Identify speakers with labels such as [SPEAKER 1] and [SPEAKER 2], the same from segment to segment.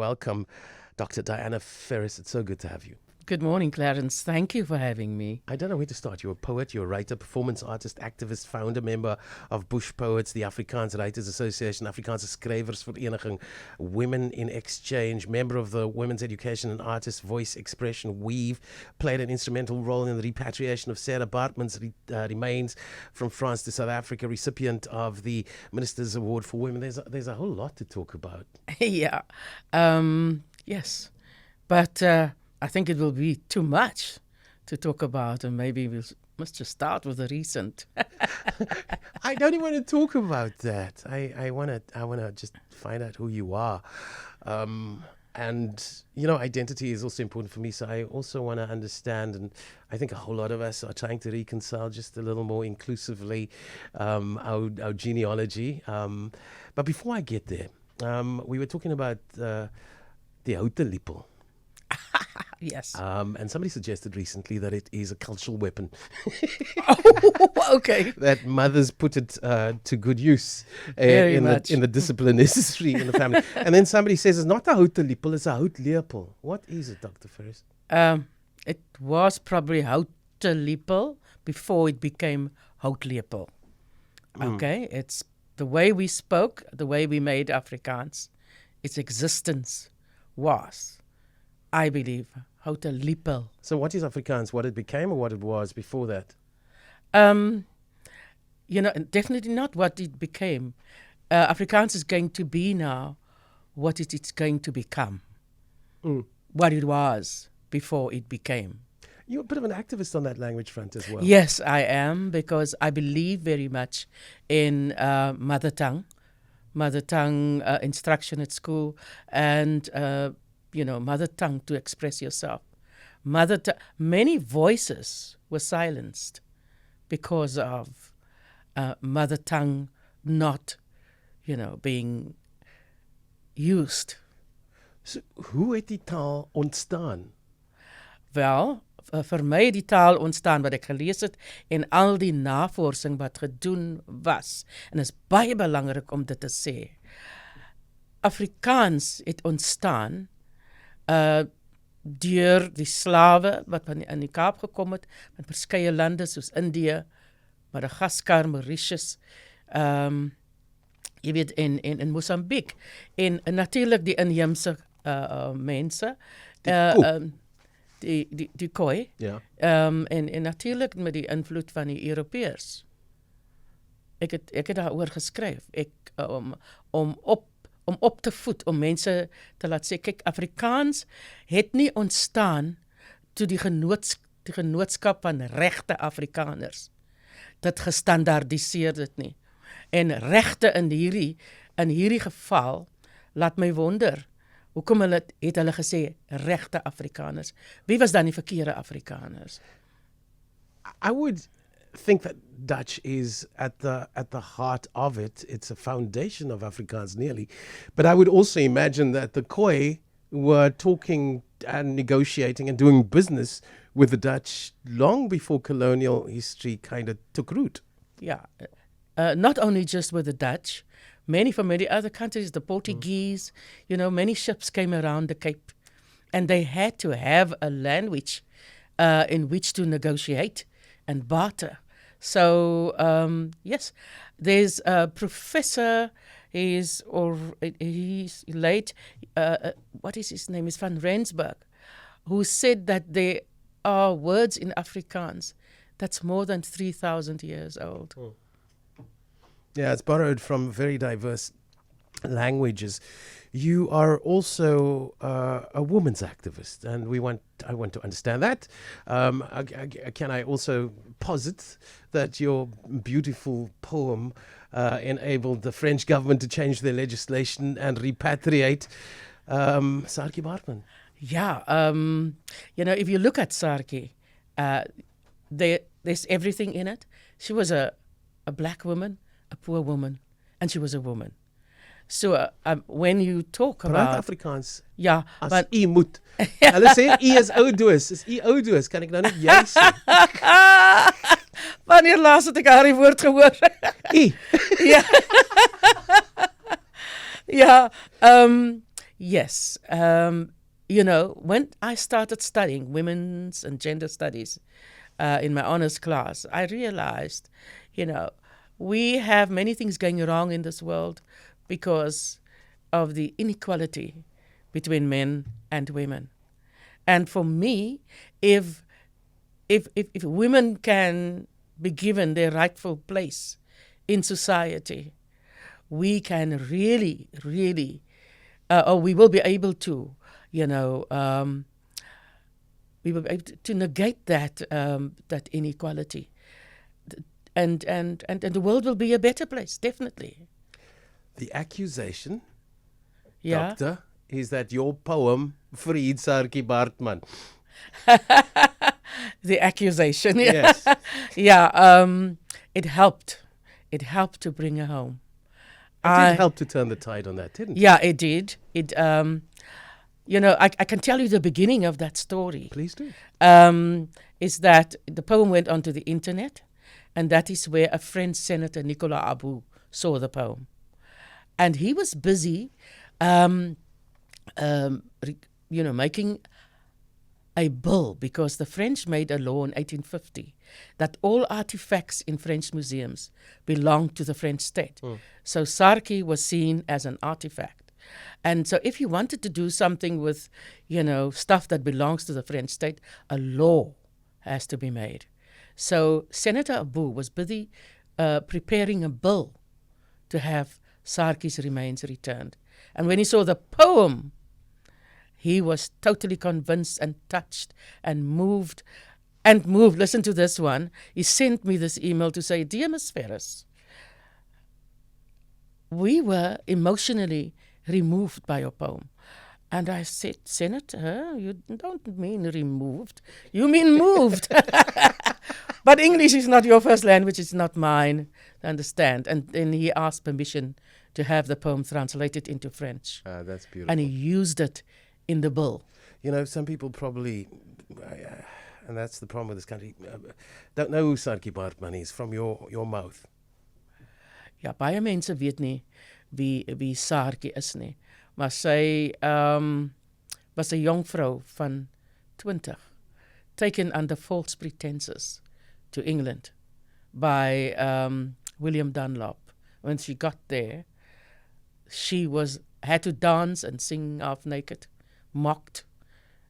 [SPEAKER 1] welcome Dr. Diana Ferrus. It's so good to have you.
[SPEAKER 2] Good morning, Clarence. Thank you for having me.
[SPEAKER 1] I don't know where to start. You're a poet, you're a writer, performance artist, activist, founder, member of Bush Poets, the Afrikaans Writers Association, Afrikaanse Skrywersvereniging, Women in Exchange, member of the Women's Education and Artist Voice Expression Weave, played an instrumental role in the repatriation of Saartjie Baartman's remains from France to South Africa, recipient of the Minister's Award for Women. There's a whole lot to talk about.
[SPEAKER 2] Yeah. Yes. But I think it will be too much to talk about, and maybe we must just start with the recent.
[SPEAKER 1] I don't even want to talk about that. I want to just find out who you are. And, identity is also important for me. So I also want to understand, and I think a whole lot of us are trying to reconcile just a little more inclusively our genealogy. But before I get there, we were talking about the houte lippel.
[SPEAKER 2] Yes.
[SPEAKER 1] And somebody suggested recently that it is a cultural weapon.
[SPEAKER 2] Okay.
[SPEAKER 1] That mothers put it to good use
[SPEAKER 2] in
[SPEAKER 1] the discipline necessary in the family. And then somebody says it's not a houte lippel, it's a houte lepel. What is it, Dr. Ferrus?
[SPEAKER 2] It was probably houte lippel before it became hout lepel. Okay, it's the way we spoke, the way we made Afrikaans. Its existence was, I believe, houte lippel.
[SPEAKER 1] So what is Afrikaans? What it became or what it was before that?
[SPEAKER 2] Definitely not what it became. Afrikaans is going to be now what it's going to become. What it was before it became.
[SPEAKER 1] You're a bit of an activist on that language front as well.
[SPEAKER 2] Yes, I am, because I believe very much in mother tongue instruction at school, and mother tongue to express yourself. Many voices were silenced because of mother tongue not, being used.
[SPEAKER 1] So, hoe het die taal ontstaan?
[SPEAKER 2] Wel, vir my het die taal ontstaan wat ek gelees het en al die navorsing wat gedoen was. En is baie belangrik om dit te sê. Afrikaans het ontstaan deur die slawe wat in die Kaap gekom het, van verskeie lande soos Indië, Madagaskar, Mauritius, in Mosambiek, en natuurlik die inheemse mense, die Khoi,
[SPEAKER 1] Ja.
[SPEAKER 2] en natuurlik met die invloed van die Europeërs. Ek het daaroor geskryf, om op te voed, om mense te laat sê, kyk, Afrikaans het nie ontstaan toe die genootskap van regte Afrikaners dit gestandaardiseer dit nie. En regte in hierdie geval laat my wonder, hoekom het hulle gesê regte Afrikaners? Wie was dan die verkeerde Afrikaners?
[SPEAKER 1] I would think that Dutch is at the heart of it. It's a foundation of Afrikaans nearly. But I would also imagine that the Khoi were talking and negotiating and doing business with the Dutch long before colonial history kind of took root.
[SPEAKER 2] Yeah, not only just with the Dutch, from many other countries, the Portuguese, many ships came around the Cape, and they had to have a language in which to negotiate and barter. So, yes, there's a professor, he's late, what is his name? Is van Rensburg, who said that there are words in Afrikaans that's more than 3,000 years old.
[SPEAKER 1] Yeah, it's borrowed from very diverse languages. You are also a woman's activist, and I want to understand that. Can I also posit that your beautiful poem enabled the French government to change their legislation and repatriate Saartjie Baartman?
[SPEAKER 2] Yeah, if you look at Saartjie, there's everything in it. She was a black woman, a poor woman, and she was a woman. So when you talk about
[SPEAKER 1] Afrikaans,
[SPEAKER 2] ja,
[SPEAKER 1] as u moet. Hulle sê u is ou doos, is u ou doos, kan ek nou net jy sê?
[SPEAKER 2] Wanneer laas het ek haar die woord gehoor? Ja. Ja, Yes. When I started studying women's and gender studies in my honors class, I realized, we have many things going wrong in this world because of the inequality between men and women. And for me, if women can be given their rightful place in society, we can really, really, or we will be able to, we will be able to negate that inequality, and the world will be a better place, definitely.
[SPEAKER 1] The accusation,
[SPEAKER 2] Yeah.
[SPEAKER 1] Doctor, is that your poem freed Saartjie Baartman.
[SPEAKER 2] The accusation.
[SPEAKER 1] Yes.
[SPEAKER 2] Yeah. It helped. It helped to bring her home.
[SPEAKER 1] It did help to turn the tide on that, didn't it?
[SPEAKER 2] Yeah, it did. I can tell you the beginning of that story.
[SPEAKER 1] Please do.
[SPEAKER 2] Is that the poem went onto the internet, and that is where a French senator, Nicolas Abu, saw the poem. And he was busy, making a bill, because the French made a law in 1850 that all artifacts in French museums belonged to the French state. So Saartjie was seen as an artifact. And so if you wanted to do something with, stuff that belongs to the French state, a law has to be made. So Senator Abu was busy preparing a bill to have Saartjie's remains returned. And when he saw the poem, he was totally convinced and touched and moved. Listen to this one. He sent me this email to say, "Dear Miss Ferrus, we were emotionally removed by your poem." And I said, "Senator, you don't mean removed. You mean moved." But English is not your first language. It's not mine. Understand? And then he asked permission to have the poem translated into French.
[SPEAKER 1] That's beautiful.
[SPEAKER 2] And he used it in the bill.
[SPEAKER 1] Some people probably, and that's the problem with this country, don't know who Saartjie Baartman is from your mouth.
[SPEAKER 2] Ja, baie mense weet nie wie Saartjie is nie. Maar sy was 'n jong vrou van 20, taken under false pretenses to England by William Dunlop. When she got there, she had to dance and sing half naked, mocked,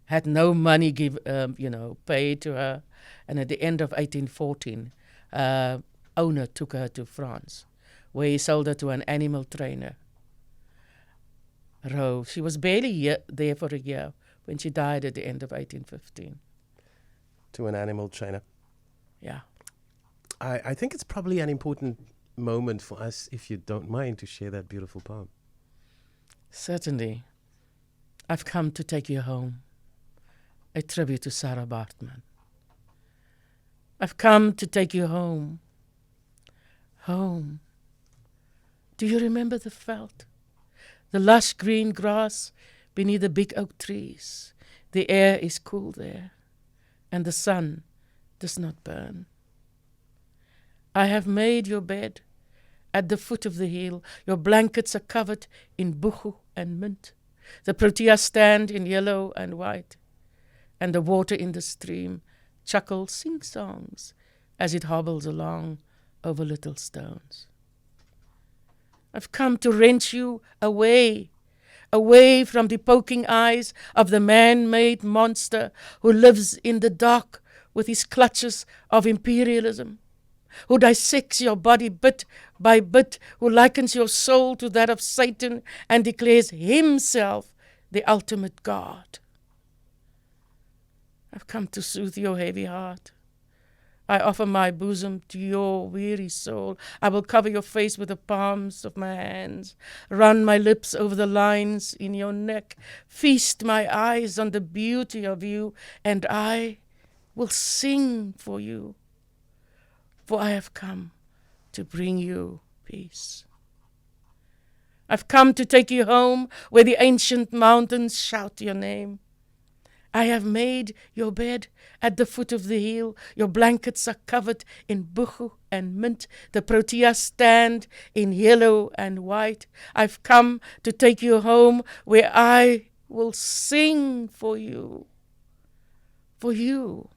[SPEAKER 2] had no money paid to her, and at the end of 1814, owner took her to France, where he sold her to an animal trainer. She was barely there for a year when she died at the end of 1815.
[SPEAKER 1] To an animal trainer.
[SPEAKER 2] Yeah.
[SPEAKER 1] I think it's probably an important moment for us, if you don't mind, to share that beautiful poem.
[SPEAKER 2] Certainly. I've come to take you home, a tribute to Sarah Bartman. I've come to take you home. Home. Do you remember the veld? The lush green grass beneath the big oak trees. The air is cool there, and the sun does not burn. I have made your bed at the foot of the hill. Your blankets are covered in buchu and mint. The proteas stand in yellow and white, and the water in the stream chuckles sing-songs as it hobbles along over little stones. I've come to wrench you away from the poking eyes of the man-made monster who lives in the dark with his clutches of imperialism, who dissects your body bit by bit, who likens your soul to that of Satan and declares himself the ultimate God. I've come to soothe your heavy heart. I offer my bosom to your weary soul. I will cover your face with the palms of my hands, run my lips over the lines in your neck, feast my eyes on the beauty of you, and I will sing for you. For I have come to bring you peace. I've come to take you home where the ancient mountains shout your name. I have made your bed at the foot of the hill. Your blankets are covered in buchu and mint. The proteas stand in yellow and white. I've come to take you home where I will sing for you. For you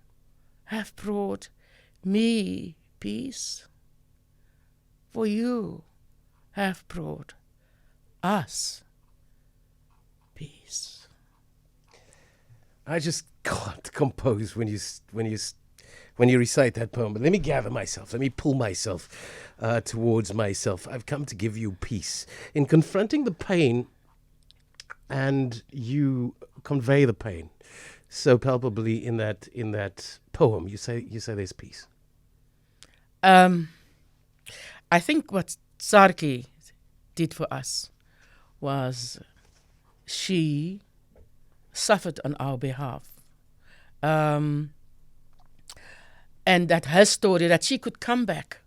[SPEAKER 2] have brought me peace. For you have brought us peace.
[SPEAKER 1] I just can't compose when you recite that poem. But let me gather myself. Let me pull myself towards myself. I've come to give you peace. In confronting the pain, and you convey the pain so palpably in that poem. You say there's peace.
[SPEAKER 2] I think what Saartjie did for us was she suffered on our behalf. And that her story, that she could come back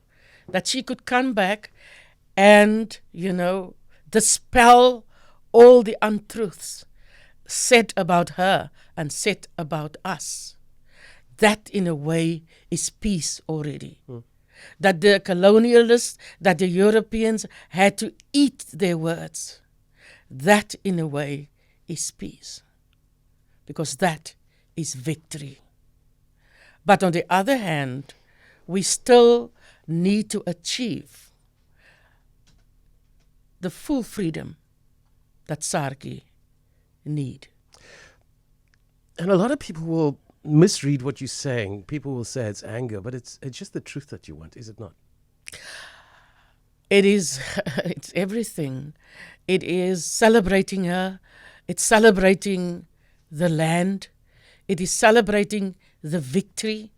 [SPEAKER 2] and, dispel all the untruths said about her and said about us. That, in a way, is peace already. That the colonialists, that the Europeans had to eat their words. That, in a way, is peace. Because that is victory. But on the other hand, we still need to achieve the full freedom that Saartjie need.
[SPEAKER 1] And a lot of people will misread what you're saying. People will say it's anger, but it's just the truth that you want, is it not?
[SPEAKER 2] It is. It's everything. It is celebrating her. It's celebrating the land. It is celebrating the victory.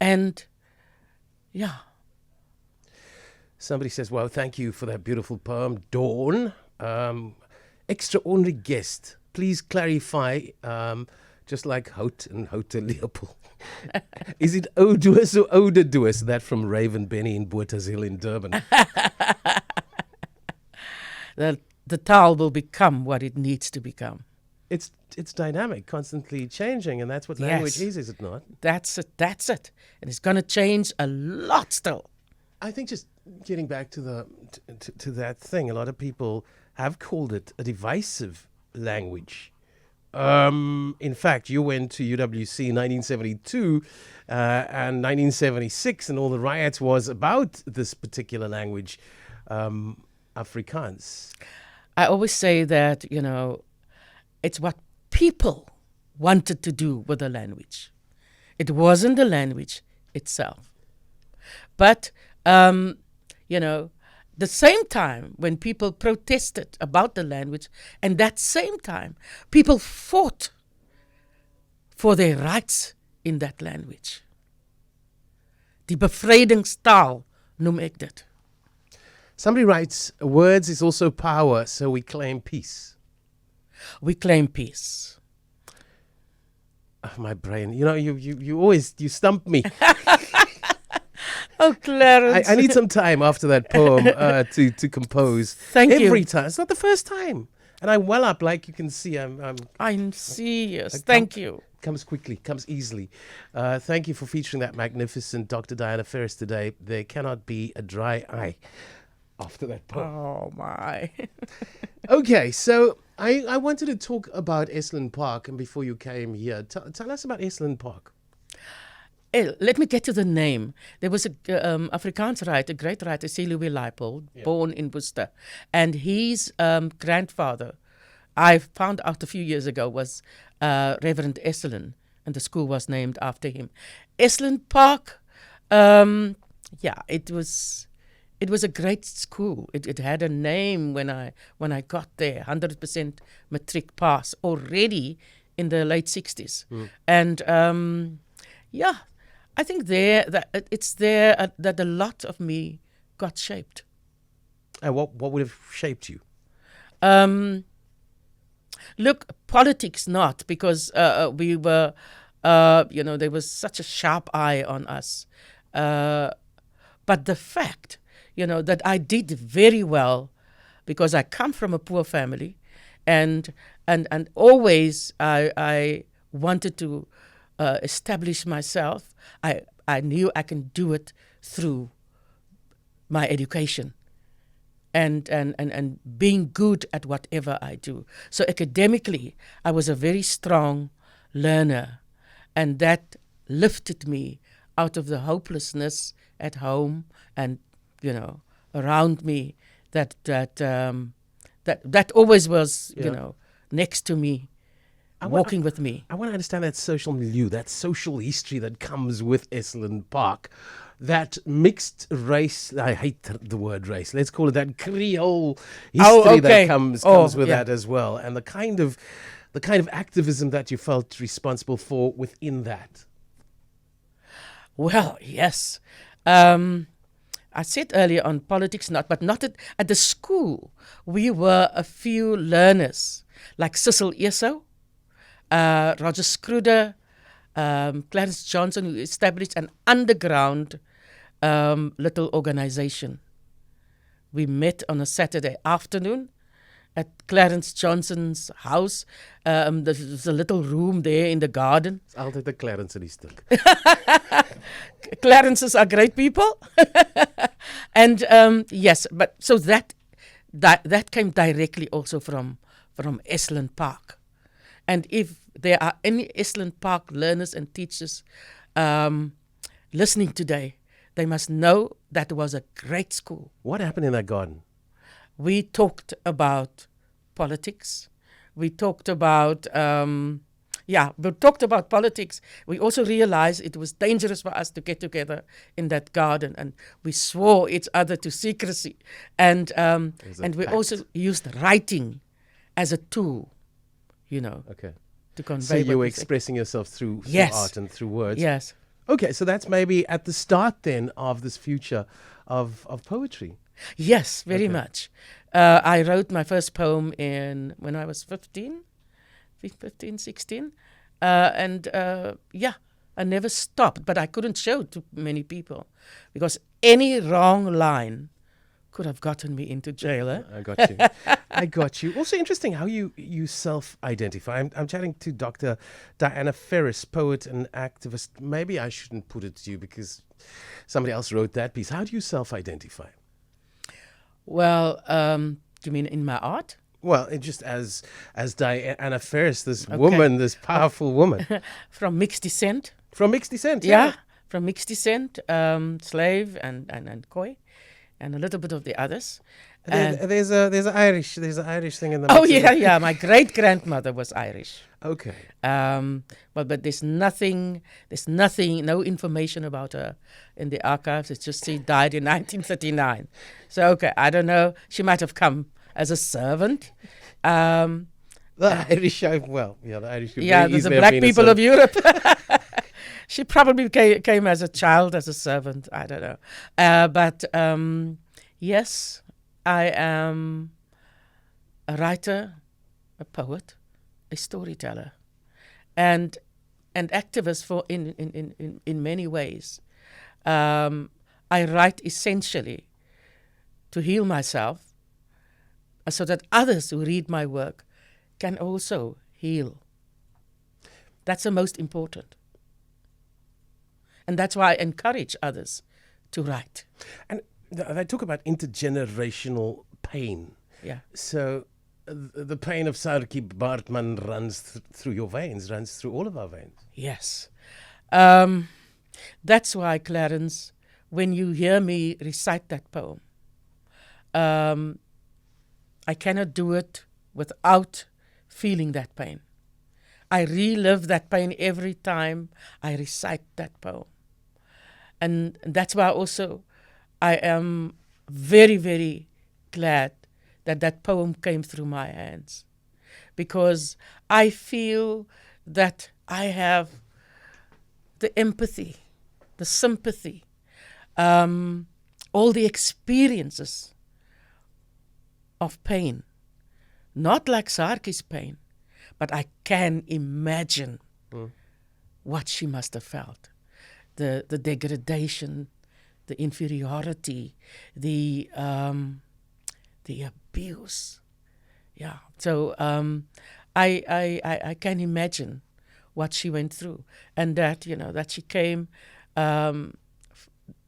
[SPEAKER 2] And, yeah.
[SPEAKER 1] Somebody says, well, thank you for that beautiful poem. Dawn, extraordinary guest. Please clarify, just like Hout and Houter Leopold. Is it Oudous or Oudedous? That from Raven Benny in Bothaville in Durban.
[SPEAKER 2] The taal will become what it needs to become.
[SPEAKER 1] It's dynamic, constantly changing, and that's what language is it not?
[SPEAKER 2] That's it. And it's going to change a lot still.
[SPEAKER 1] I think just getting back to that thing, a lot of people have called it a divisive language. In fact, you went to UWC in 1972 and 1976, and all the riots was about this particular language, Afrikaans.
[SPEAKER 2] I always say that, it's what people wanted to do with the language. It wasn't the language itself. But, the same time when people protested about the language, and that same time people fought for their rights in that language. Die bevrydingstaal noem ek dit.
[SPEAKER 1] Somebody writes, words is also power, so we claim peace.
[SPEAKER 2] We claim peace.
[SPEAKER 1] Oh, my brain, you stump me.
[SPEAKER 2] Oh, Clarence.
[SPEAKER 1] I need some time after that poem to compose.
[SPEAKER 2] Thank you.
[SPEAKER 1] Every time. It's not the first time. And I well up, like you can see.
[SPEAKER 2] I'm serious. Thank you.
[SPEAKER 1] Comes quickly, comes easily. Thank you for featuring that magnificent Dr. Diana Ferrus today. There cannot be a dry eye after that poem.
[SPEAKER 2] Oh, my.
[SPEAKER 1] Okay, so I wanted to talk about Esalen Park, and before you came here, tell us about Esalen Park.
[SPEAKER 2] Let me get to the name. There was a Afrikaans writer, a great writer, Louis Leipold, born in Worcester. And his grandfather, I found out a few years ago, was Reverend Esalen, and the school was named after him. Esalen Park, it was a great school. It had a name when I got there, 100% matric pass, already in the late 60s. And, I think it's there that a lot of me got shaped.
[SPEAKER 1] And what would have shaped you?
[SPEAKER 2] Look, politics not, because we were, there was such a sharp eye on us. But the fact, that I did very well, because I come from a poor family, and always I wanted to establish myself. I knew I can do it through my education and being good at whatever I do. So academically, I was a very strong learner, and that lifted me out of the hopelessness at home and, around me that always was, next to me, walking with me.
[SPEAKER 1] I want to understand that social milieu, that social history that comes with Esalen Park, that mixed race. I hate the word race. Let's call it that Creole history that comes with that as well, and the kind of activism that you felt responsible for within that.
[SPEAKER 2] Well, yes. I said earlier on politics, but not at the school. We were a few learners, like Cecil Eso, Roger Scruder, Clarence Johnson, who established an underground little organization. We met on a Saturday afternoon at Clarence Johnson's house. There's a little room there in the garden.
[SPEAKER 1] It's altyd 'n Clarence in die stuk.
[SPEAKER 2] Clarences are great people. And yes, but so that came directly also from Esalen Park. And if there are any Esalen Park learners and teachers listening today, they must know that was a great school.
[SPEAKER 1] What happened in that garden?
[SPEAKER 2] We talked about politics. We talked about, politics. We also realized it was dangerous for us to get together in that garden, and we swore each other to secrecy. And we also used writing as a tool,
[SPEAKER 1] Okay.
[SPEAKER 2] to convey.
[SPEAKER 1] So you were expressing yourself through art and through words.
[SPEAKER 2] Yes.
[SPEAKER 1] Okay, so that's maybe at the start then of this future of poetry.
[SPEAKER 2] Yes, very much. I wrote my first poem when I was 15, 16. I never stopped, but I couldn't show it to many people because any wrong line could have gotten me into jail. Eh?
[SPEAKER 1] I got you. Also interesting how you self-identify. I'm chatting to Dr. Diana Ferrus, poet and activist. Maybe I shouldn't put it to you because somebody else wrote that piece. How do you self-identify?
[SPEAKER 2] Well, you mean in my art?
[SPEAKER 1] Well, just as Diana Ferrus, this woman, this powerful woman.
[SPEAKER 2] From mixed descent.
[SPEAKER 1] From mixed descent,
[SPEAKER 2] yeah. From mixed descent, slave and Khoi, and a little bit of the others.
[SPEAKER 1] There's an Irish thing in the
[SPEAKER 2] mix. Oh yeah. My great grandmother was Irish.
[SPEAKER 1] Okay.
[SPEAKER 2] But there's nothing, no information about her in the archives. It's just she died in 1939. So I don't know. She might have come as a servant.
[SPEAKER 1] The Irish, the Irish.
[SPEAKER 2] Yeah, there's the black people of Europe. She probably came as a child, as a servant. I don't know. But yes, I am a writer, a poet, a storyteller, and activist for in many ways. I write essentially to heal myself, so that others who read my work can also heal. That's the most important. And that's why I encourage others to write.
[SPEAKER 1] And they talk about intergenerational pain.
[SPEAKER 2] Yeah.
[SPEAKER 1] So the pain of Saartjie Baartman runs through your veins, runs through all of our veins.
[SPEAKER 2] Yes. That's why, Clarence, when you hear me recite that poem, I cannot do it without feeling that pain. I relive that pain every time I recite that poem. And that's why also I am very, very glad that poem came through my hands. Because I feel that I have the empathy, the sympathy, all the experiences of pain. Not like Saartjie's pain, but I can imagine what she must have felt. The degradation, the inferiority, the abuse. Yeah. So I can imagine what she went through, and that that she came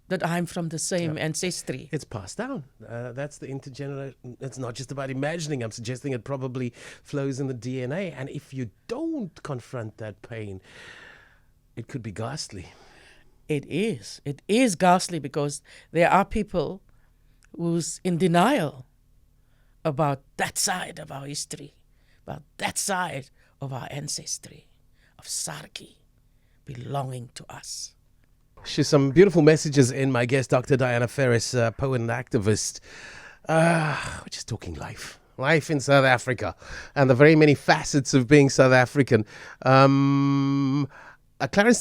[SPEAKER 2] that I'm from the same ancestry.
[SPEAKER 1] It's passed down. That's the intergenerational. It's not just about imagining. I'm suggesting it probably flows in the DNA. And if you don't confront that pain, it could be ghastly.
[SPEAKER 2] It is. It is ghastly because there are people who's in denial about that side of our history, about that side of our ancestry, of Saartjie belonging to us.
[SPEAKER 1] She's some beautiful messages in. My guest, Dr. Diana Ferrus, poet and activist. We're just talking life in South Africa, and the very many facets of being South African. Clarence,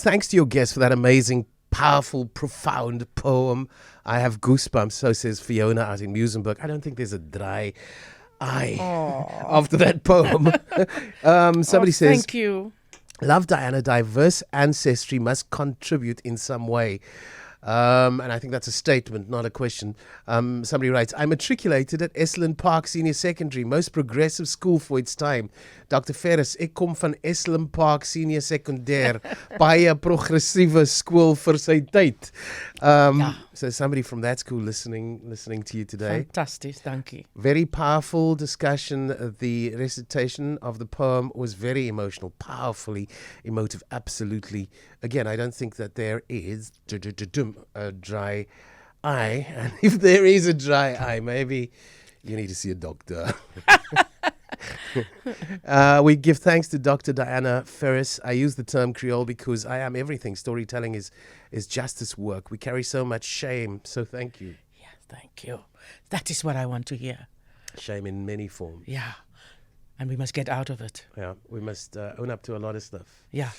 [SPEAKER 1] thanks to your guest for that amazing, powerful, profound poem. I have goosebumps, so says Fiona out in Muizenberg. I don't think there's a dry eye after that poem. Somebody says,
[SPEAKER 2] thank you.
[SPEAKER 1] Love Diana, diverse ancestry must contribute in some way. And I think that's a statement, not a question. Somebody writes, I matriculated at Esalen Park Senior Secondary, most progressive school for its time. Dr. Ferrus, ek kom van Esalen Park Senior Secundair, baie progressiewe skool vir sy tyd. So somebody from that school listening to you today.
[SPEAKER 2] Fantastic, thank you.
[SPEAKER 1] Very powerful discussion. The recitation of the poem was very emotional, powerfully emotive, absolutely. Again, I don't think that there is a dry eye. And if there is a dry eye, maybe you need to see a doctor. We give thanks to Dr. Diana Ferrus. I use the term Creole because I am everything. Storytelling is justice work. We carry so much shame. So thank you.
[SPEAKER 2] Yeah, thank you. That is what I want to hear.
[SPEAKER 1] Shame in many forms.
[SPEAKER 2] Yeah. And we must get out of it.
[SPEAKER 1] Yeah, we must own up to a lot of stuff.
[SPEAKER 2] Yeah.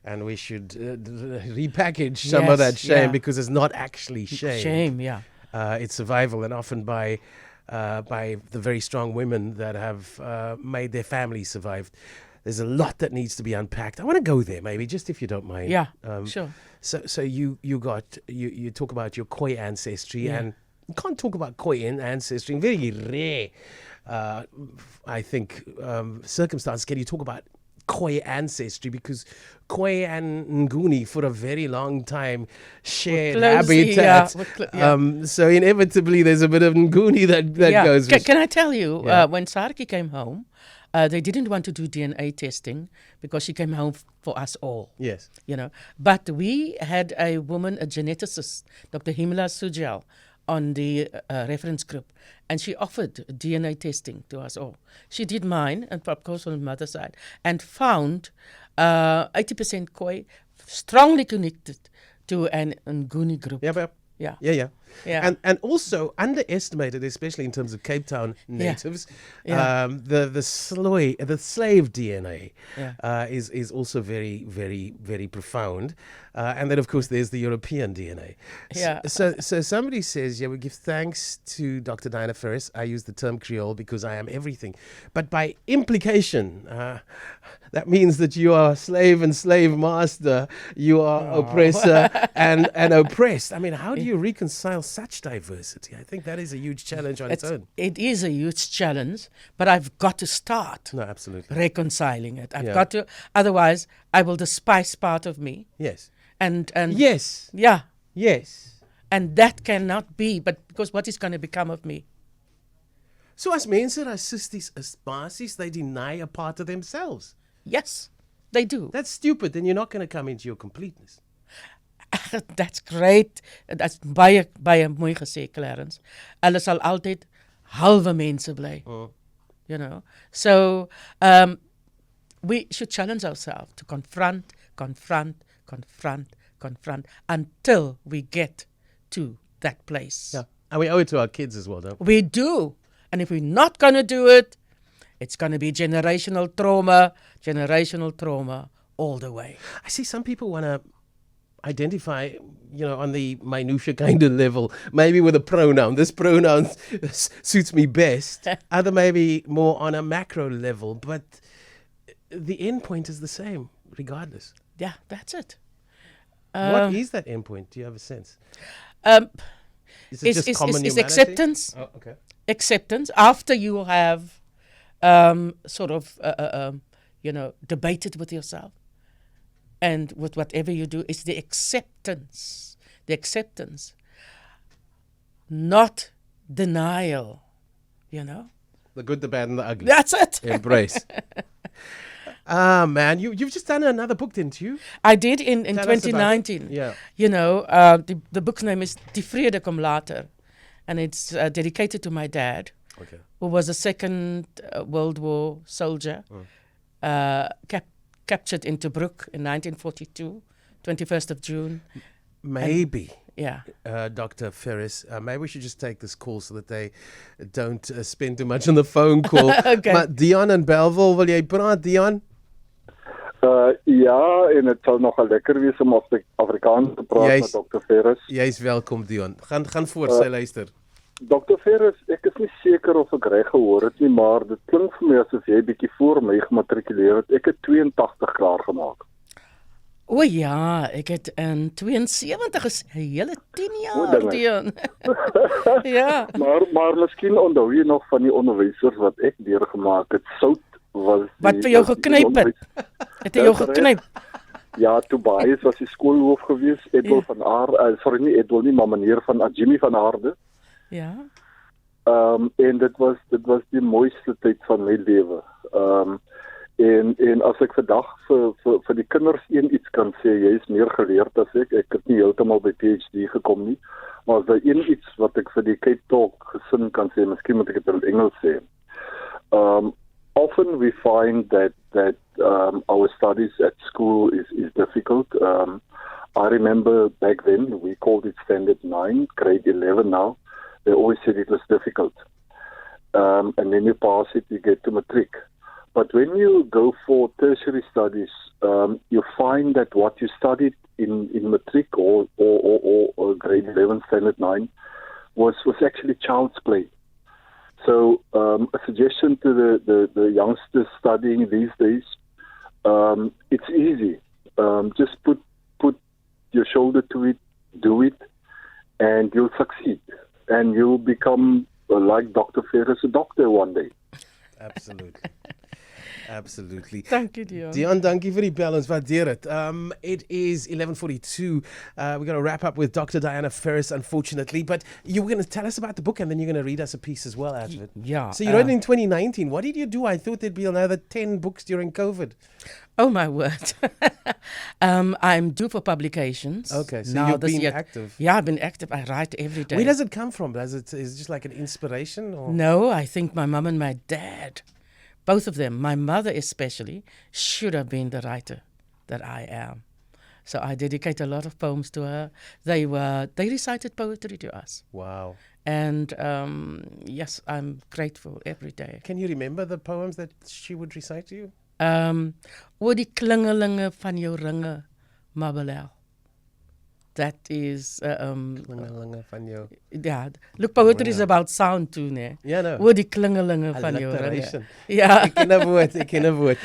[SPEAKER 1] And we should repackage some of that shame because it's not actually shame.
[SPEAKER 2] Shame, yeah.
[SPEAKER 1] It's survival, and often by the very strong women that have made their families survive. There's a lot that needs to be unpacked. I want to go there, maybe, just if you don't mind.
[SPEAKER 2] Yeah, sure.
[SPEAKER 1] So you talk about your Khoi ancestry, and you can't talk about Khoi ancestry in very rare, I think, circumstances. Can you talk about Khoi ancestry, because Khoi and Nguni for a very long time shared habitat. So inevitably there's a bit of Nguni that goes.
[SPEAKER 2] Can I tell you, when Saartjie came home, they didn't want to do DNA testing because she came home for us all.
[SPEAKER 1] Yes.
[SPEAKER 2] You know, but we had a woman, a geneticist, Dr. Himla Sujal, on the reference group, and she offered DNA testing to us all. She did mine, and of course on the mother's side, and found 80% Khoi, strongly connected to an Nguni group.
[SPEAKER 1] Yeah. And also underestimated, especially in terms of Cape Town natives, the slave DNA is also very, very, very profound. And then, of course, there's the European DNA. So somebody says, we give thanks to Dr. Diana Ferrus. I use the term Creole because I am everything. But by implication, that means that you are slave and slave master. You are oppressor and oppressed. I mean, how do you reconcile such diversity? I think that is a huge challenge on its own.
[SPEAKER 2] It is a huge challenge, but I've got to start reconciling it. I've got to, otherwise I will despise part of me.
[SPEAKER 1] Yes.
[SPEAKER 2] And
[SPEAKER 1] yes.
[SPEAKER 2] Yeah.
[SPEAKER 1] Yes.
[SPEAKER 2] And that cannot be, but because what is going to become of me?
[SPEAKER 1] So as mense racisties is basies, they deny a part of themselves.
[SPEAKER 2] Yes, they do.
[SPEAKER 1] That's stupid, then you're not going to come into your completeness.
[SPEAKER 2] That's great. That's baie mooi gesê, Clarence. Hulle sal altyd halwe mense bly. You know. So we should challenge ourselves to confront until we get to that place.
[SPEAKER 1] Yeah. And we owe it to our kids as well, don't we?
[SPEAKER 2] We do. And if we're not going to do it, it's going to be generational trauma all the way.
[SPEAKER 1] I see some people want to identify, on the minutia kind of level, maybe with a pronoun. This pronoun suits me best. Other maybe more on a macro level, but the end point is the same, regardless.
[SPEAKER 2] Yeah, that's it.
[SPEAKER 1] What is that end point? Do you have a sense?
[SPEAKER 2] Is it just common humanity? Acceptance.
[SPEAKER 1] Oh, okay.
[SPEAKER 2] Acceptance after you have debated with yourself. And with whatever you do, is the acceptance. not denial,
[SPEAKER 1] The good, the bad, and the ugly.
[SPEAKER 2] That's it.
[SPEAKER 1] Embrace. Man, you've just done another book, didn't you?
[SPEAKER 2] I did in
[SPEAKER 1] Tell us about it.
[SPEAKER 2] 2019.
[SPEAKER 1] Yeah.
[SPEAKER 2] The book's name is Die Vrede kom later, and it's dedicated to my dad,
[SPEAKER 1] Okay.
[SPEAKER 2] who was a Second World War soldier, captured in Tobruk in 1942, 21st of June.
[SPEAKER 1] Maybe.
[SPEAKER 2] Yeah.
[SPEAKER 1] Dr. Ferrus, maybe we should just take this call so that they don't spend too much on the phone call.
[SPEAKER 2] Okay.
[SPEAKER 1] Maar Dion in Bellville, wil jy praat, Dion?
[SPEAKER 3] Ja, en het sal nogal lekker wees om Afrikaans te praat met Dr. Ferrus.
[SPEAKER 1] Jy's welkom, Dion. Gaan voor, sy luister.
[SPEAKER 3] Dr. Ferrus, ek is nie seker of ek reg gehoor het nie, maar dit klink vir my asof jy bietjie voor my gematrikuleer het. Ek het 82 klaar gemaak.
[SPEAKER 2] O ja, ek het in 72 is 'n hele 10 jaar,
[SPEAKER 3] dinge.
[SPEAKER 2] Dion. Ja.
[SPEAKER 3] Maar miskien onthou jy nog van die onderwysers wat ek deurgemaak het. Sout was
[SPEAKER 2] Wat vir jou geknyp het. Het hy jou geknyp?
[SPEAKER 3] Ja, Tobias was die skoolhoof gewees, Edwel van Aarde, sorry nie Edwel nie, maar meneer van Jimmy van Aarde.
[SPEAKER 2] Ja.
[SPEAKER 3] En dit was die mooiste tyd van my lewe. En as ek vandag vir die kinders iets kan sê, jy is meer geleerd as ek het nie heeltemal by PhD gekom nie, maar as daar iets wat ek vir die CapeTalk gesin kan sê, miskien moet ek dit in Engels sê. Often we find that our studies at school is difficult. I remember back then, we called it Standard 9, grade 11 now. They always said it was difficult. And then you pass it, you get to matric. But when you go for tertiary studies, you find that what you studied in matric or grade 11, standard 9 was actually child's play. So a suggestion to the youngsters studying these days, it's easy. Just put your shoulder to it, do it, and you'll succeed. And you'll become like Dr. Ferrus, a doctor one day.
[SPEAKER 1] Absolutely. Absolutely.
[SPEAKER 2] Thank you, Dion.
[SPEAKER 1] Dion, dankie vir die bel, ons waardeer dit. It is 11:42. We're going to wrap up with Dr. Diana Ferrus, unfortunately, but you were going to tell us about the book and then you're going to read us a piece as well out of it.
[SPEAKER 2] Yeah.
[SPEAKER 1] So you wrote it in 2019. What did you do? I thought there'd be another 10 books during COVID.
[SPEAKER 2] Oh, my word. I'm due for publications.
[SPEAKER 1] Okay, so
[SPEAKER 2] now
[SPEAKER 1] you've
[SPEAKER 2] this
[SPEAKER 1] been
[SPEAKER 2] year.
[SPEAKER 1] active.
[SPEAKER 2] Yeah, I've been active. I write every day.
[SPEAKER 1] Where does it come from? Is it just like an inspiration? Or?
[SPEAKER 2] No, I think my mum and my dad, both of them, my mother especially, should have been the writer that I am. So I dedicate a lot of poems to her. They recited poetry to us.
[SPEAKER 1] Wow.
[SPEAKER 2] And yes, I'm grateful every day.
[SPEAKER 1] Can you remember the poems that she would recite to you?
[SPEAKER 2] Oor die klingelinge van jou ringe, Mabelel. That is
[SPEAKER 1] Klingelinge van jou.
[SPEAKER 2] yeah. Look, poetry is about sound too, ne?
[SPEAKER 1] Ja, no.
[SPEAKER 2] Oor die klingelinge van jou
[SPEAKER 1] Alliteration.
[SPEAKER 2] ringe. Yeah.
[SPEAKER 1] Ek ken 'n woord.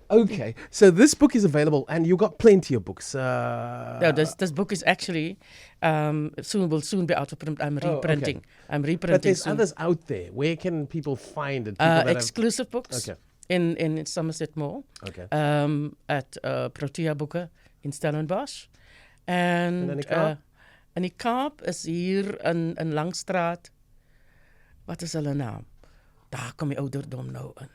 [SPEAKER 1] Okay, so this book is available, and you got plenty of books.
[SPEAKER 2] No, this book is actually will soon be out of print. I'm reprinting.
[SPEAKER 1] Okay.
[SPEAKER 2] I'm reprinting.
[SPEAKER 1] But there's
[SPEAKER 2] soon.
[SPEAKER 1] others out there. Where can people find it? People that
[SPEAKER 2] Exclusive books.
[SPEAKER 1] Okay.
[SPEAKER 2] In Somerset Mall.
[SPEAKER 1] Okay.
[SPEAKER 2] At Protea Boeke in Stellenbosch. En
[SPEAKER 1] in die Kaap?
[SPEAKER 2] In die Kaap is hier in Langstraat. Wat is hulle naam? Daar kom die ouderdom nou in.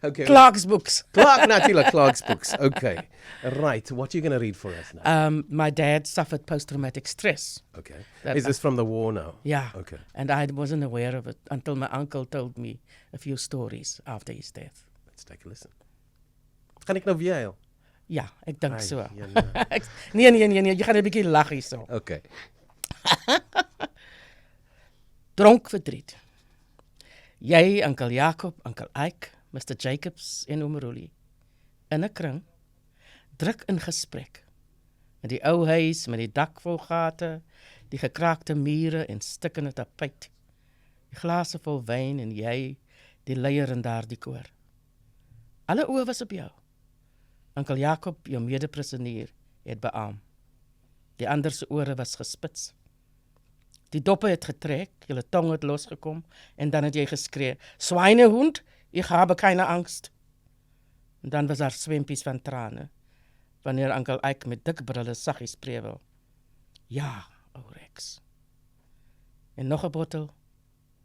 [SPEAKER 1] Okay.
[SPEAKER 2] Clark's books.
[SPEAKER 1] Clark's books. Okay. Right. What are you going to read for us now?
[SPEAKER 2] My dad suffered post-traumatic stress.
[SPEAKER 1] Okay. Is this from the war now?
[SPEAKER 2] Yeah.
[SPEAKER 1] Okay.
[SPEAKER 2] And I wasn't aware of it until my uncle told me a few stories after his death.
[SPEAKER 1] Let's take a listen. Gaan ek nou weer huil?
[SPEAKER 2] Ja, ek dink so.
[SPEAKER 1] Ja,
[SPEAKER 2] Nee, jy gaan 'n bietjie lag hierso.
[SPEAKER 1] Okay.
[SPEAKER 2] Dronk verdriet. Jy, Oom Jacob, Oom Ike, Mr. Jacobs en Oom Roelie in 'n kring druk in gesprek. In die ou huis met die dak vol gate, die gekraakte mure en stikkende tapuit. Die glase vol wyn en jy, die leier in daardie koor. Alle oë was op jou. Oom Jacob, jou mede-prisoneer, het beaam. Die ander se ore was gespits. Die doppe het getrek, julle tong het losgekom en dan het jy geskree, "Schweinehund, ich habe keine Angst." En dan was daar swempies van trane, wanneer Oom Ike met dik brille saggies spreewel. "Ja, ou Rex. En nog 'n bottel,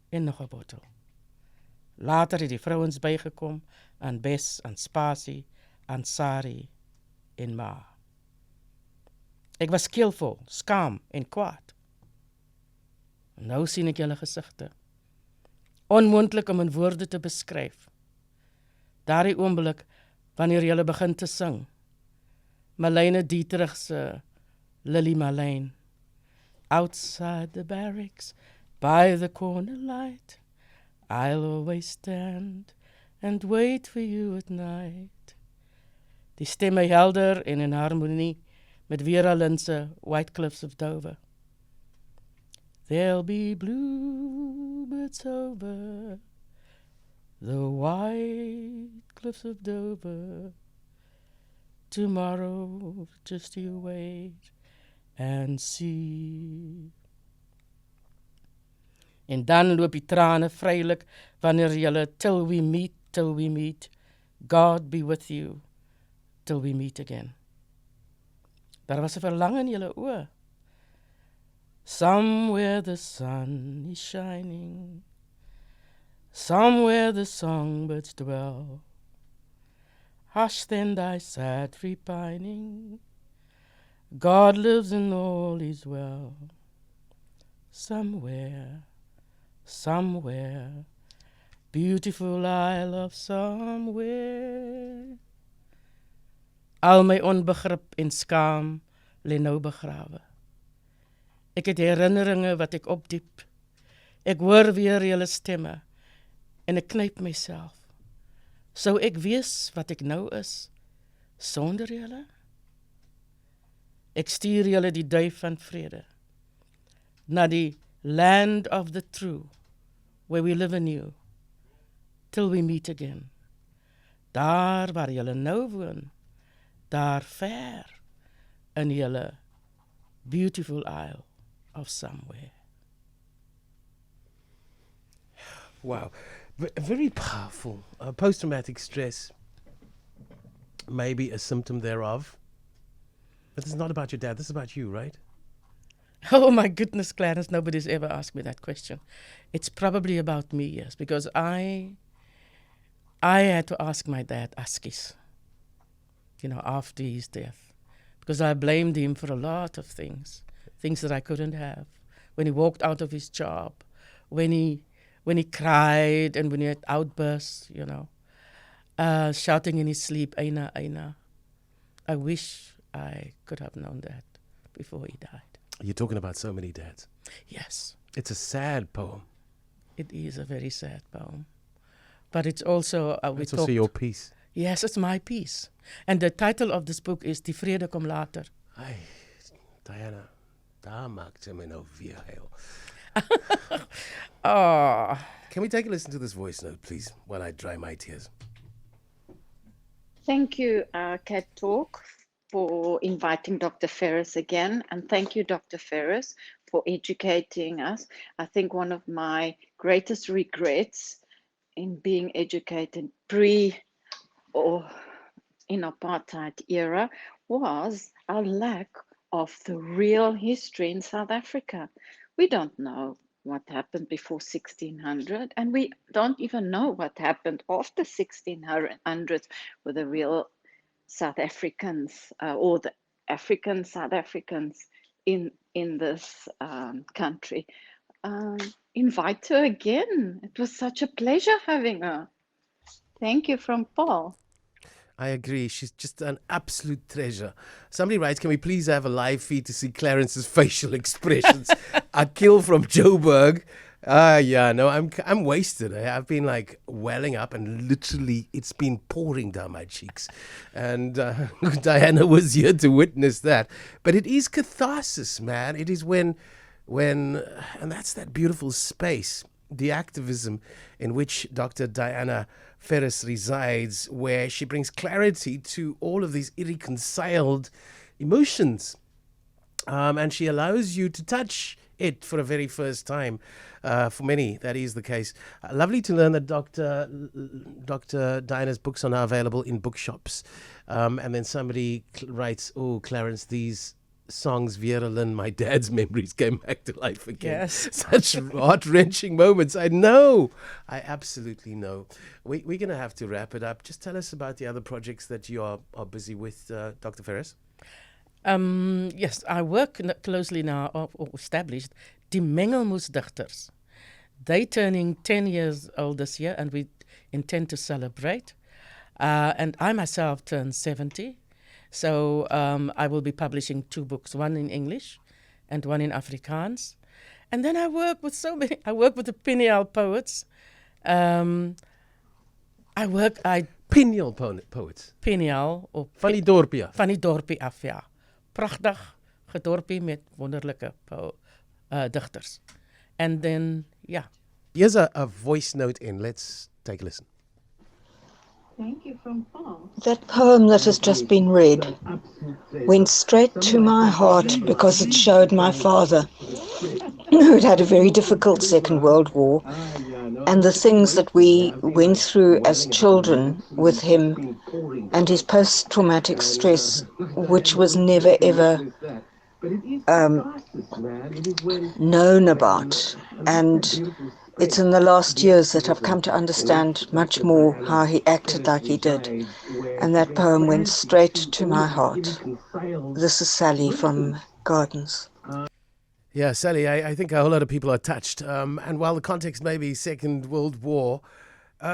[SPEAKER 2] en nog 'n bottel. Later het die vrouens bygekom, aan Bes, aan Spasie, aan Sari en Ma. Ek was skeelvol, skaam en kwaad. Nou sien ek julle gesigte. Onmoontlik om in woorde te beskryf. Daardie oomblik, wanneer julle begin te sing. Marlene Dietrich se Lily Marlene. Outside the barracks, by the corner light, I'll always stand and wait for you at night. Die stemme helder en in harmonie met Vera Lynn se White Cliffs of Dover. There'll be bluebirds over the white cliffs of Dover. Tomorrow, just you wait and see. En dan loop die trane vrylik wanneer julle till we meet, God be with you, till we meet again. Daar was 'n verlang in julle oë. Somewhere the sun is shining, somewhere the songbirds dwell. Hush then thy sad repining, God lives and all is well. Somewhere, somewhere, beautiful isle of somewhere. Al my onbegrip en skaam lê nou begrawe. Ek het herinneringe wat ek opdiep. Ek hoor weer julle stemme en ek knyp myself. Sou ek wees wat ek nou is sonder julle? Ek stuur julle die duif van vrede na die land of the true, where we live anew, till we meet again. Daar waar julle nou woon, daar ver in julle beautiful isle of somewhere.
[SPEAKER 1] Wow. Very powerful. Post-traumatic stress may be a symptom thereof. But this is not about your dad. This is about you, right?
[SPEAKER 2] Oh my goodness, Clarence, nobody's ever asked me that question. It's probably about me, yes, because I had to ask my dad askies, after his death, because I blamed him for a lot of things that I couldn't have. When he walked out of his job, when he cried and when he had outbursts, shouting in his sleep, Aina, Aina. I wish I could have known that before he died.
[SPEAKER 1] You're talking about so many dads.
[SPEAKER 2] Yes.
[SPEAKER 1] It's a sad poem.
[SPEAKER 2] It is a very sad poem. But it's also...
[SPEAKER 1] it's also your piece.
[SPEAKER 2] Yes, it's my piece. And the title of this book is Die Vrede kom later.
[SPEAKER 1] Ai, Diana, daar maak jy my nou weer heel.
[SPEAKER 2] Oh.
[SPEAKER 1] Can we take a listen to this voice note, please, while I dry my tears?
[SPEAKER 4] Thank you, CapeTalk, for inviting Dr. Ferrus again. And thank you, Dr. Ferrus, for educating us. I think one of my greatest regrets in being educated or in apartheid era was our lack of the real history in South Africa. We don't know what happened before 1600, and we don't even know what happened after 1600 with the real South Africans or the African South Africans in this country. Invite her again. It was such a pleasure having her. Thank you from Paul.
[SPEAKER 1] I agree. She's just an absolute treasure. Somebody writes, can we please have a live feed to see Clarence's facial expressions? Akil from Joburg. I'm wasted. I've been like welling up and literally it's been pouring down my cheeks. And Diana was here to witness that. But it is catharsis, man. It is when, and that's that beautiful space, the activism in which Dr. Diana Ferrus resides, where she brings clarity to all of these irreconciled emotions. And she allows you to touch it for the very first time. For many, that is the case. Lovely to learn that Dr. Diana's books are now available in bookshops. And then somebody writes, oh, Clarence, these songs, Vera my dad's memories came back to life again.
[SPEAKER 2] Yes.
[SPEAKER 1] Such heart-wrenching moments. I know. I absolutely know. We're going to have to wrap it up. Just tell us about the other projects that you are busy with, Dr. Ferrus.
[SPEAKER 2] Yes, I work closely now, or established, die Mengelmoesdigters. They turning 10 years old this year, and we intend to celebrate. And I myself turned 70. So I will be publishing 2 books, one in English and one in Afrikaans. And then I work with so many. I work with the Pineal poets.
[SPEAKER 1] Pineal poets.
[SPEAKER 2] Pineal.
[SPEAKER 1] Van die dorpie af.
[SPEAKER 2] Van die dorpie af, ja. Prachtig gedorpie met wonderlijke dichters. And then, yeah.
[SPEAKER 1] Here's a voice note in. Let's take a listen.
[SPEAKER 5] Thank you from far.
[SPEAKER 6] That poem that has just been read went straight to my heart because it showed my father, who had had a very difficult Second World War, and the things that we went through as children with him and his post-traumatic stress, which was never ever known about. And it's in the last years that I've come to understand much more how he acted like he did. And that poem went straight to my heart. This is Sally from Gardens.
[SPEAKER 1] Yeah, Sally, I think a whole lot of people are touched. And while the context may be Second World War,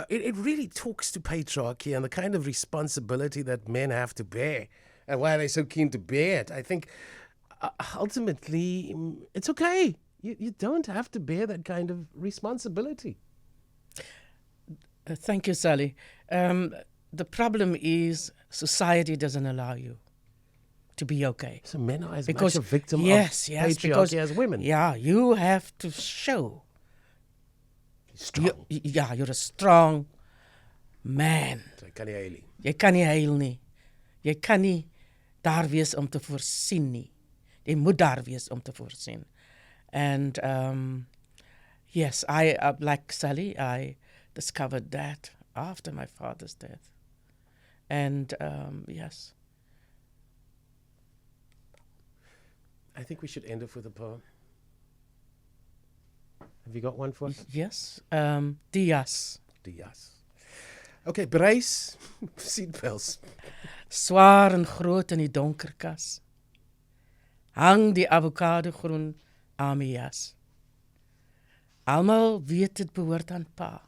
[SPEAKER 1] it really talks to patriarchy and the kind of responsibility that men have to bear and why they're so keen to bear it. I think ultimately it's okay. You don't have to bear that kind of responsibility.
[SPEAKER 2] Thank you, Sally. The problem is society doesn't allow you to be okay.
[SPEAKER 1] So men are as much a victim of patriarchy as women.
[SPEAKER 2] Yeah, you have to show.
[SPEAKER 1] Strong.
[SPEAKER 2] You're a strong man.
[SPEAKER 1] Jy kan nie huil nie.
[SPEAKER 2] Jy kan nie huil nie. Jy kan nie daar wees om te voorsien nie. Jy moet daar wees om te voorsien. And yes, like Sally, I discovered that after my father's death. And yes.
[SPEAKER 1] I think we should end off with a poem. Have you got one for us?
[SPEAKER 2] Yes. Dias.
[SPEAKER 1] Dias. Okay, brace. Seatbelts.
[SPEAKER 2] Zwaar en groot in die donker kas. Hang die avocado groen aan my jas. Almal weet dit behoort aan pa.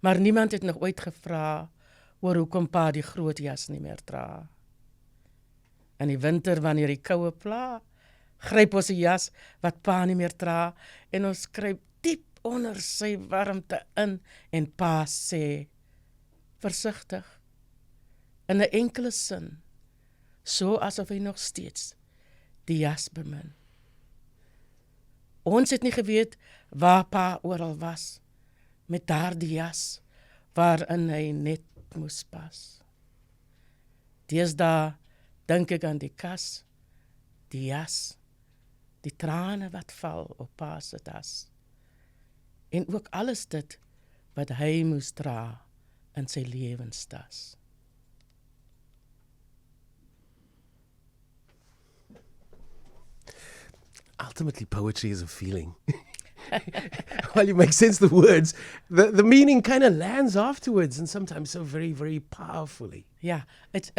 [SPEAKER 2] Maar niemand het nog ooit gevra oor hoekom pa die groot jas nie meer dra. In die winter wanneer die koue pla, gryp ons die jas wat pa nie meer dra en ons kruip diep onder sy warmte in en pa sê versigtig in 'n enkele sin, so asof hy nog steeds die jas bemin. Ons het nie geweet waar pa oral was met daardie jas waarin hy net moes pas. Deesdae dink ek aan die kas, die jas, die trane wat val op pa se das. En ook alles dit wat hy moes dra in sy lewenstas.
[SPEAKER 1] Ultimately, poetry is a feeling. While you make sense of the words, the meaning kind of lands afterwards, and sometimes so very, very powerfully.
[SPEAKER 2] Yeah, it's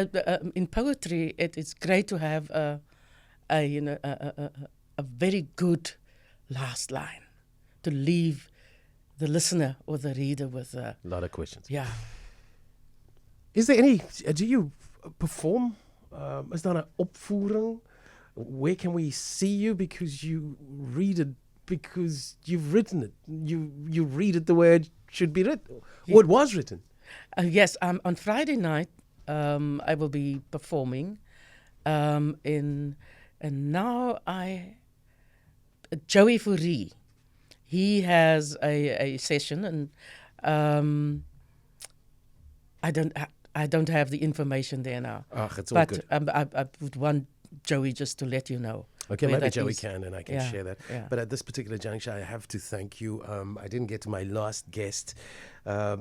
[SPEAKER 2] in poetry. It's great to have a very good last line to leave the listener or the reader with a
[SPEAKER 1] lot of questions.
[SPEAKER 2] Yeah.
[SPEAKER 1] Is there any? Do you perform? Is there 'n opvoering? Where can we see you? Because you read it, because you've written it. You read it the way it should be written, or it was written.
[SPEAKER 2] Yes, on Friday night, I will be performing and now Joey Fourie, he has a session, and I don't have the information there now.
[SPEAKER 1] It's all good.
[SPEAKER 2] I would want Joey just to let you know.
[SPEAKER 1] Okay, maybe Joey can, and I can share that.
[SPEAKER 2] Yeah.
[SPEAKER 1] But at this particular juncture, I have to thank you. I didn't get to my last guest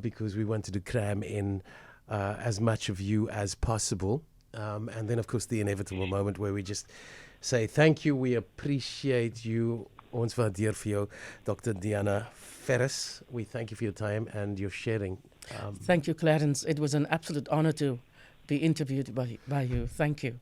[SPEAKER 1] because we wanted to cram in as much of you as possible. And then, of course, the inevitable moment where we just say thank you, we appreciate you. Ons waardeer vir jou, Dr. Diana Ferrus. We thank you for your time and your sharing.
[SPEAKER 2] Thank you, Clarence. It was an absolute honor to be interviewed by you. Thank you.